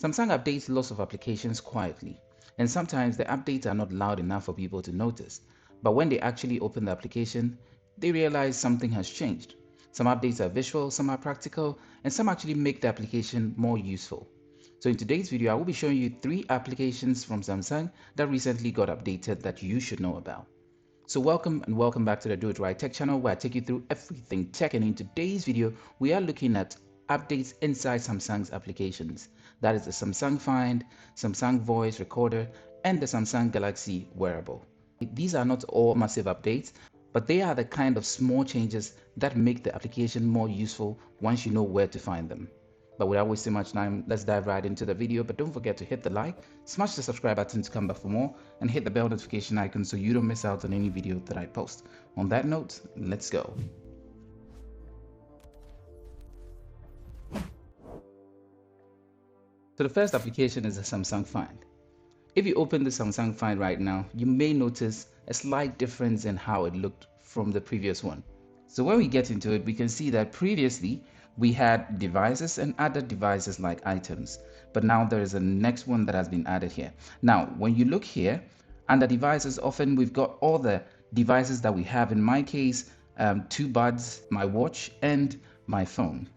Samsung updates lots of applications quietly, and sometimes the updates are not loud enough for people to notice. But when they actually open the application, they realize something has changed. Some updates are visual, some are practical, and some actually make the application more useful. So in today's video, I will be showing you 3 applications from Samsung that recently got updated that you should know about. So welcome back to the Doitright Tech channel, where I take you through everything tech, and in today's video we are looking at updates inside Samsung's applications. That is the Samsung Find, Samsung Voice Recorder, and the Samsung Galaxy Wearable. These are not all massive updates, but they are the kind of small changes that make the application more useful once you know where to find them. But without wasting much time, let's dive right into the video. But don't forget to hit the like, smash the subscribe button to come back for more, and hit the bell notification icon so you don't miss out on any video that I post. On that note, let's go. So the first application is the Samsung Find. If you open the Samsung Find right now, you may notice a slight difference in how it looked from the previous one. So when we get into it, we can see that previously we had devices and other devices like items, but now there is a next one that has been added here. Now, when you look here under devices, often we've got all the devices that we have. In my case, 2 buds, my watch, and my phone.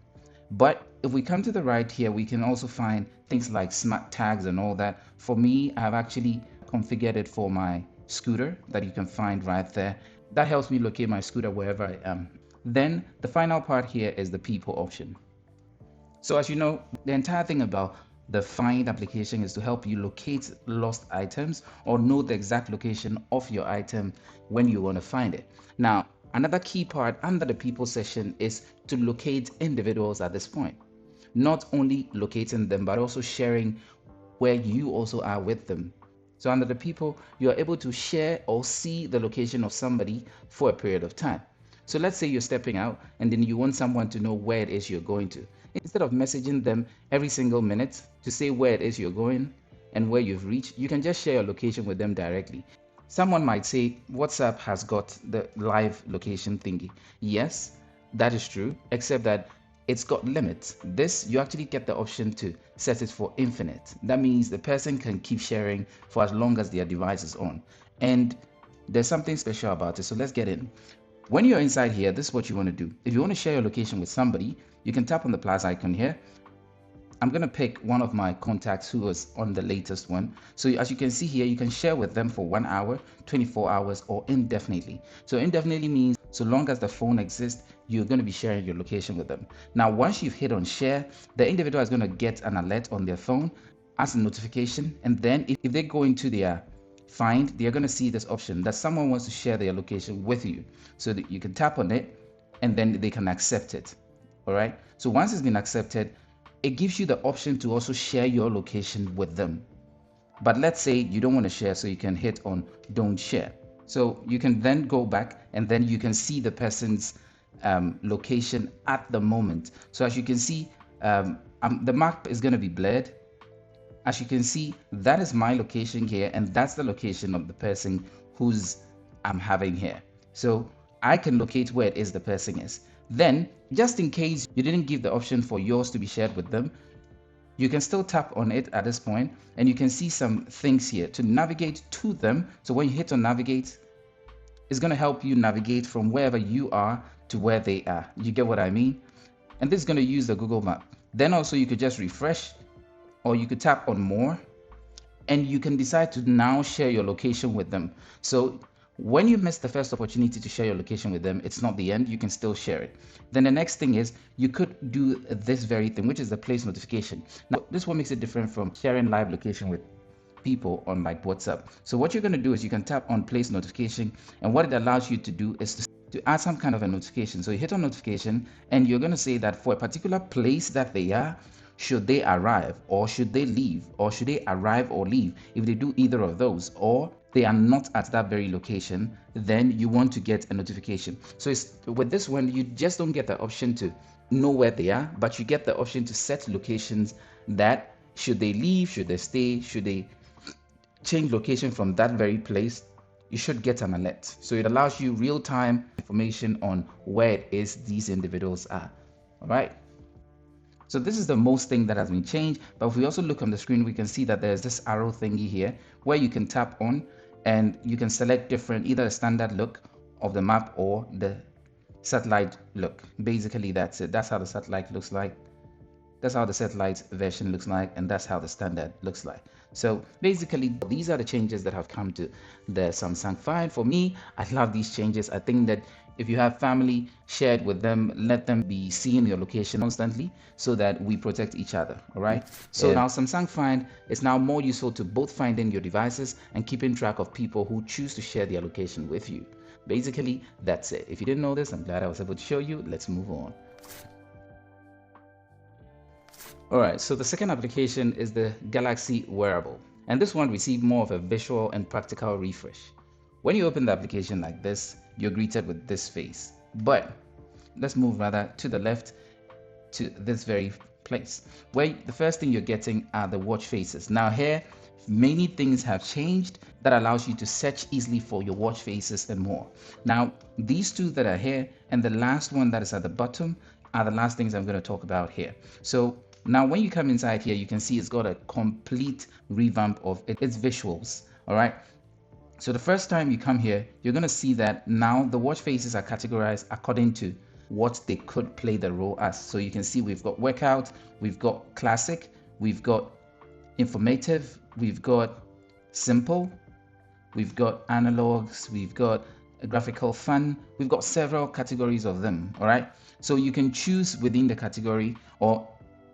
But if we come to the right here, we can also find things like smart tags and all that. For me, I have actually configured it for my scooter that you can find right there. That helps me locate my scooter wherever I am. Then the final part here is the people option. So as you know, the entire thing about the Find application is to help you locate lost items or know the exact location of your item when you want to find it. Now, another key part under the people section is to locate individuals at this point. Not only locating them, but also sharing where you also are with them. So under the people, you are able to share or see the location of somebody for a period of time. So let's say you're stepping out and then you want someone to know where it is you're going to. Instead of messaging them every single minute to say where it is you're going and where you've reached, you can just share your location with them directly. Someone might say WhatsApp has got the live location thingy. Yes, that is true, except that it's got limits. This, you actually get the option to set it for infinite. That means the person can keep sharing for as long as their device is on. And there's something special about it, so let's get in. When you're inside here, this is what you want to do. If you want to share your location with somebody, you can tap on the plus icon here. I'm going to pick one of my contacts who was on the latest one. So as you can see here, you can share with them for 1 hour, 24 hours, or indefinitely. So indefinitely means so long as the phone exists, you're going to be sharing your location with them. Now, once you've hit on share, the individual is going to get an alert on their phone as a notification. And then if they go into their Find, they're going to see this option that someone wants to share their location with you. So that you can tap on it and then they can accept it. All right. So once it's been accepted, it gives you the option to also share your location with them. But let's say you don't want to share, so you can hit on don't share. So you can then go back and then you can see the person's location at the moment. So as you can see, the map is going to be blurred. As you can see, that is my location here, and that's the location of the person who's I'm having here. So I can locate where it is the person is. Then, just in case you didn't give the option for yours to be shared with them, you can still tap on it at this point, and you can see some things here to navigate to them. So when you hit on navigate, it's going to help you navigate from wherever you are to where they are. You get what I mean? And this is going to use the Google map. Then also you could just refresh, or you could tap on more, and you can decide to now share your location with them. So when you miss the first opportunity to share your location with them, it's not the end, you can still share it. Then the next thing is you could do this very thing, which is the place notification. Now this one makes it different from sharing live location with people on like WhatsApp. So what you're going to do is you can tap on place notification, and what it allows you to do is to add some kind of a notification. So you hit on notification and you're going to say that for a particular place that they are, should they arrive or should they leave, or should they arrive or leave? If they do either of those, or they are not at that very location, then you want to get a notification. So with this one, you just don't get the option to know where they are, but you get the option to set locations that should they leave, should they stay, should they change location from that very place, you should get an alert. So it allows you real-time information on where it is these individuals are. All right. So this is the most thing that has been changed. But if we also look on the screen, we can see that there's this arrow thingy here where you can tap on and you can select different, either a standard look of the map or the satellite look. Basically, that's it. That's how the satellite looks like. That's how the satellite version looks like, and that's how the standard looks like. So basically, these are the changes that have come to the Samsung Find. For me, I love these changes. I think that if you have family, share it with them, let them be seeing your location constantly so that we protect each other. All right. So now Samsung Find is now more useful to both finding your devices and keeping track of people who choose to share their location with you. Basically, that's it. If you didn't know this, I'm glad I was able to show you. Let's move on. Alright, so the second application is the Galaxy Wearable, and this one received more of a visual and practical refresh. When you open the application like this, you're greeted with this face. But let's move rather to the left to this very place, where the first thing you're getting are the watch faces. Now here, many things have changed that allows you to search easily for your watch faces and more. Now, these two that are here and the last one that is at the bottom are the last things I'm going to talk about here. So now when you come inside here, you can see it's got a complete revamp of its visuals. All right. So the first time you come here, you're going to see that now the watch faces are categorized according to what they could play the role as. So you can see we've got workout, we've got classic, we've got informative, we've got simple, we've got analogs, we've got graphical fun, we've got several categories of them. All right. So you can choose within the category or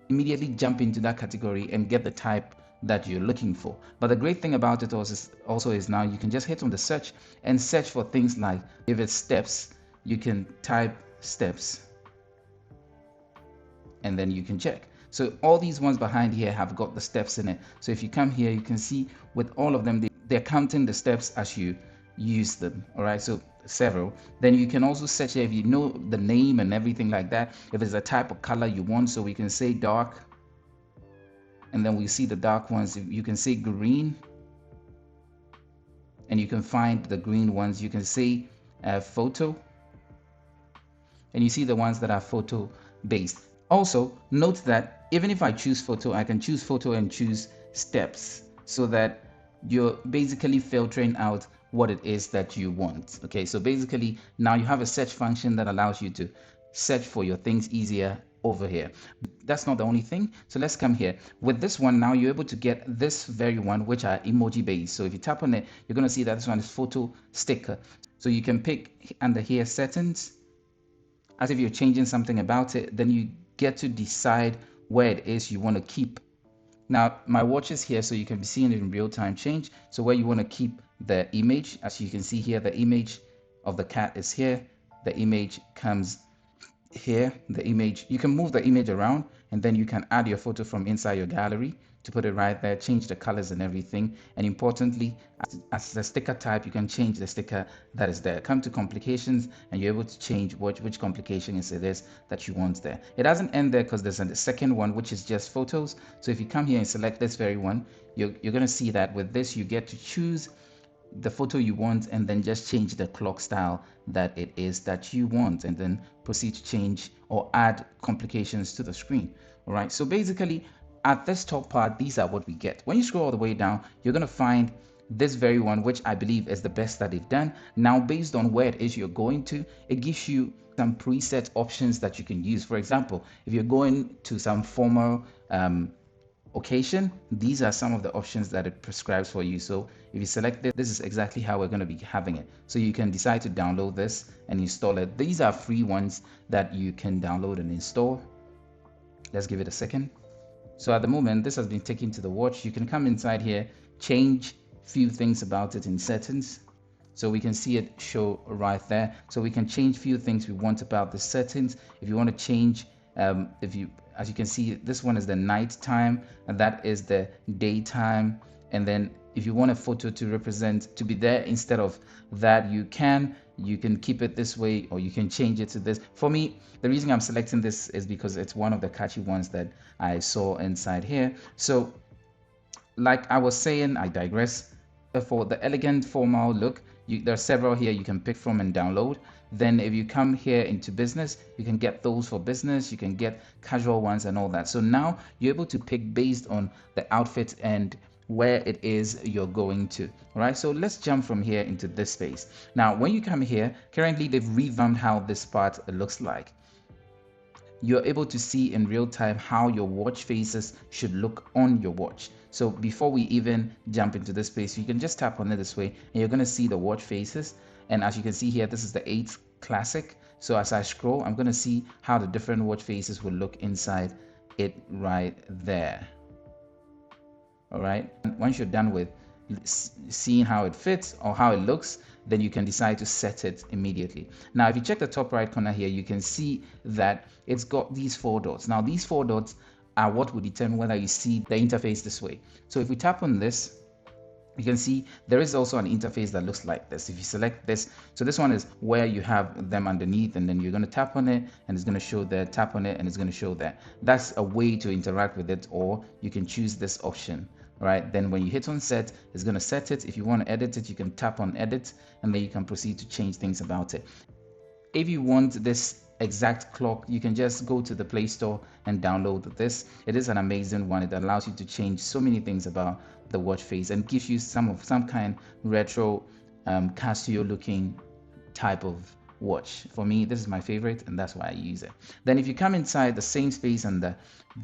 immediately jump into that category and get the type that you're looking for. But the great thing about it also is now you can just hit on the search and search for things like, if it's steps, you can type steps and then you can check. So all these ones behind here have got the steps in it. So if you come here, you can see with all of them, they're counting the steps as you use them. All right, so several. Then you can also search if you know the name and everything like that, if it's a type of color you want. So we can say dark, and then we see the dark ones. You can say green, and you can find the green ones. You can say photo, and you see the ones that are photo based. Also note that even if I choose photo, I can choose photo and choose steps, so that you're basically filtering out what it is that you want. Okay, so basically now you have a search function that allows you to search for your things easier over here. That's not the only thing. So let's come here. With this one now, you're able to get this very one, which are emoji based. So if you tap on it, you're going to see that this one is photo sticker. So you can pick under here settings, as if you're changing something about it. Then you get to decide where it is you want to keep. Now my watch is here, so you can be seeing it in real time change. So where you want to keep the image, as you can see here, the image of the cat is here. The image comes here. The image, you can move the image around, and then you can add your photo from inside your gallery to put it right there, change the colors and everything. And importantly, as the sticker type, you can change the sticker that is there. Come to complications, and you're able to change which complication it is that you want there. It doesn't end there because there's a second one, which is just photos. So if you come here and select this very one, you're going to see that with this, you get to choose the photo you want and then just change the clock style that it is that you want, and then proceed to change or add complications to the screen. All right, so basically at this top part, these are what we get. When you scroll all the way down, you're going to find this very one, which I believe is the best that they've done. Now, based on where it is you're going to, it gives you some preset options that you can use. For example, if you're going to some formal occasion, these are some of the options that it prescribes for you. So if you select this is exactly how we're going to be having it. So you can decide to download this and install it. These are free ones that you can download and install. Let's give it a second. So at the moment, this has been taken to the watch. You can come inside here, change few things about it in settings. So we can see it show right there. So we can change few things we want about the settings. If you want to change, as you can see, this one is the night time and that is the daytime. And then if you want a photo to represent, to be there instead of that, you can keep it this way, or you can change it to this. For me, the reason I'm selecting this is because it's one of the catchy ones that I saw inside here. So like I was saying, I digress. For the elegant formal look, there are several here you can pick from and download. Then if you come here into business, you can get those for business, you can get casual ones and all that. So now you're able to pick based on the outfit and where it is you're going to. All right, so let's jump from here into this space. Now when you come here, currently they've revamped how this part looks like. You're able to see in real time how your watch faces should look on your watch. So before we even jump into this space, you can just tap on it this way and you're going to see the watch faces. And as you can see here, this is the 8th classic. So as I scroll, I'm going to see how the different watch faces will look inside it right there. All right, and once you're done with seeing how it fits or how it looks, then you can decide to set it immediately. Now if you check the top right corner here, you can see that it's got these 4 dots. Now these 4 dots are what will determine whether you see the interface this way. So if we tap on this, you can see there is also an interface that looks like this. If you select this, so this one is where you have them underneath, and then you're going to tap on it and it's going to show there, tap on it and it's going to show there. That's a way to interact with it, or you can choose this option. Right, then when you hit on set, it's going to set it. If you want to edit it, you can tap on edit and then you can proceed to change things about it. If you want this exact clock, you can just go to the Play Store and download this. It is an amazing one. It allows you to change so many things about the watch face and gives you some kind retro Casio looking type of watch. For me, this is my favorite and that's why I use it. Then if you come inside the same space and the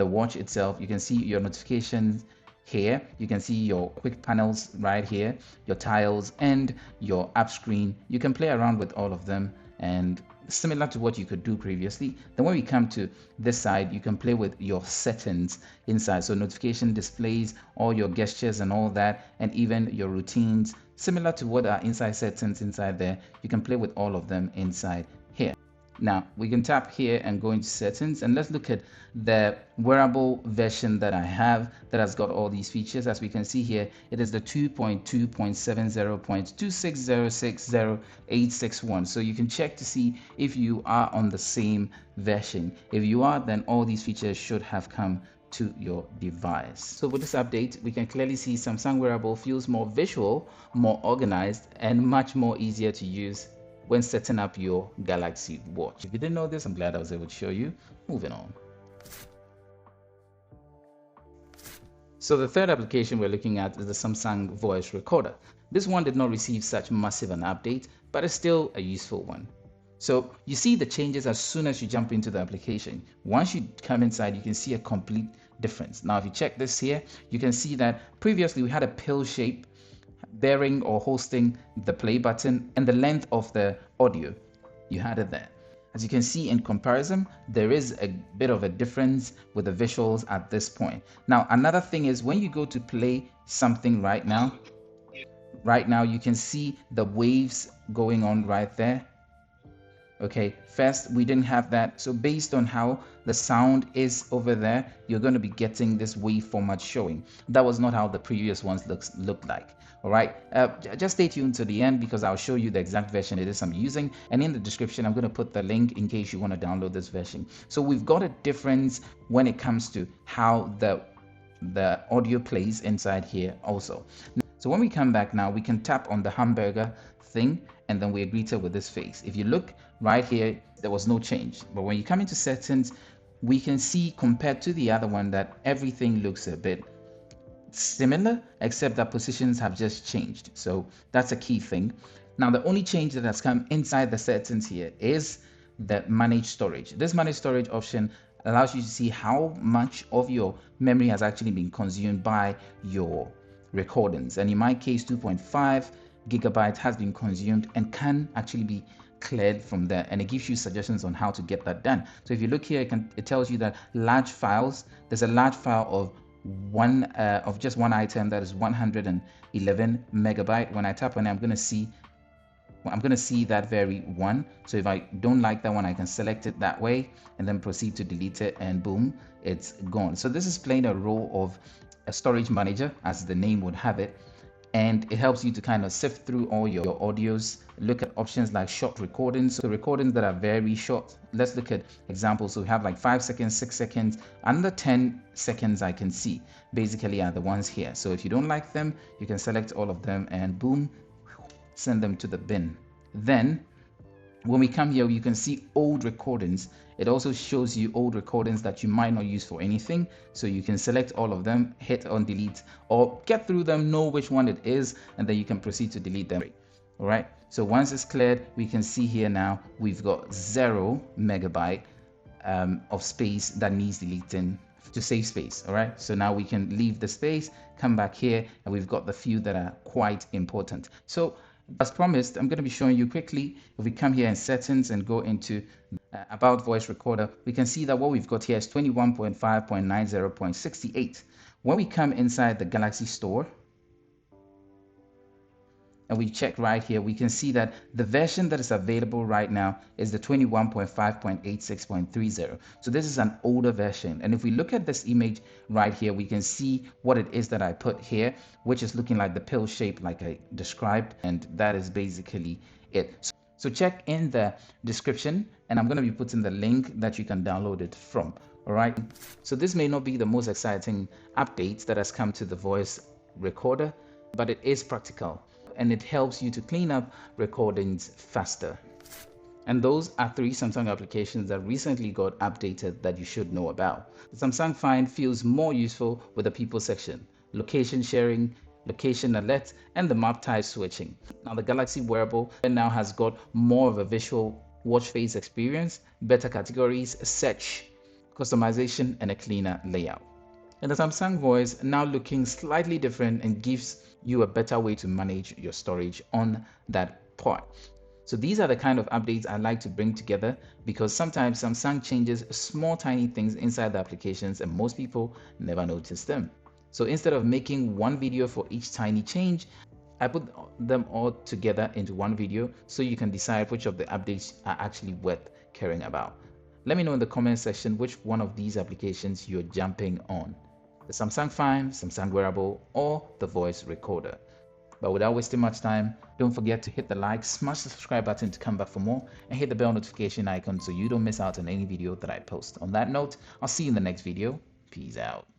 watch itself, you can see your notifications. Here you can see your quick panels right here, your tiles and your app screen. You can play around with all of them, and similar to what you could do previously. Then when we come to this side, you can play with your settings inside, so notification displays, all your gestures and all that, and even your routines, similar to what are inside settings inside there. You can play with all of them inside here. Now we can tap here and go into settings, and let's look at the wearable version that I have that has got all these features. As we can see here, it is the 2.2.70.26060.861. So you can check to see if you are on the same version. If you are, then all these features should have come to your device. So with this update, we can clearly see Samsung Wearable feels more visual, more organized, and much more easier to use when setting up your Galaxy Watch. If you didn't know this, I'm glad I was able to show you. Moving on. So the third application we're looking at is the Samsung Voice Recorder. This one did not receive such massive an update, but it's still a useful one. So you see the changes as soon as you jump into the application. Once you come inside, you can see a complete difference. Now if you check this here, you can see that previously we had a pill shape bearing or hosting the play button and the length of the audio. You had it there. As you can see in comparison, there is a bit of a difference with the visuals at this point. Now another thing is when you go to play something right now you can see the waves going on right there. Okay, first we didn't have that, so based on how the sound is over there, you're going to be getting this wave format showing. That was not how the previous ones looked like. All right, just stay tuned to the end because I'll show you the exact version it is I'm using, and in the description I'm going to put the link in case you want to download this version. So we've got a difference when it comes to how the audio plays inside here also. So when we come back now, we can tap on the hamburger thing and then we are greeted with this face. If you look right here, there was no change, but when you come into settings, we can see compared to the other one that everything looks a bit similar, except that positions have just changed. So that's a key thing. Now the only change that has come inside the settings here is the manage storage. This manage storage option allows you to see how much of your memory has actually been consumed by your recordings, and in my case 2.5 gigabytes has been consumed and can actually be cleared from there, and it gives you suggestions on how to get that done. So if you look here, it tells you that large files, there's a large file of just one item that is 111 megabyte. When I tap on it, I'm going to see that very one. So if I don't like that one, I can select it that way and then proceed to delete it, and boom, it's gone. So this is playing a role of a storage manager, as the name would have it, and it helps you to kind of sift through all your audios, look at options like short recordings, so recordings that are very short. Let's look at examples. So we have like 5 seconds, 6 seconds, under 10 seconds I can see basically are the ones here. So if you don't like them, you can select all of them and boom, send them to the bin. Then When we come here, you can see old recordings. It also shows you old recordings that you might not use for anything. So you can select all of them, hit on delete, or get through them, know which one it is, and then you can proceed to delete them. All right. So once it's cleared, we can see here now we've got 0 megabyte of space that needs deleting to save space. All right. So now we can leave the space, come back here, and we've got the few that are quite important. So as promised, I'm going to be showing you quickly. If we come here in settings and go into about voice recorder, we can see that what we've got here is 21.5.90.68. When we come inside the Galaxy Store and we check right here, we can see that the version that is available right now is the 21.5.86.30. So this is an older version. And if we look at this image right here, we can see what it is that I put here, which is looking like the pill shape like I described. And that is basically it. So check in the description, and I'm going to be putting the link that you can download it from. All right. So this may not be the most exciting update that has come to the voice recorder, but it is practical. And it helps you to clean up recordings faster. And those are 3 Samsung applications that recently got updated that you should know about. The Samsung Find feels more useful with the people section, location sharing, location alert, and the map type switching. Now the Galaxy Wearable now has got more of a visual watch face experience, better categories, search, customization, and a cleaner layout. And the Samsung Voice now looking slightly different and gives you a better way to manage your storage on that part. So these are the kind of updates I like to bring together, because sometimes Samsung changes small tiny things inside the applications and most people never notice them. So instead of making one video for each tiny change, I put them all together into one video so you can decide which of the updates are actually worth caring about. Let me know in the comment section which one of these applications you're jumping on: the Samsung Find, Samsung Wearable, or the voice recorder. But without wasting much time, don't forget to hit the like, smash the subscribe button to come back for more, and hit the bell notification icon so you don't miss out on any video that I post. On that note, I'll see you in the next video. Peace out.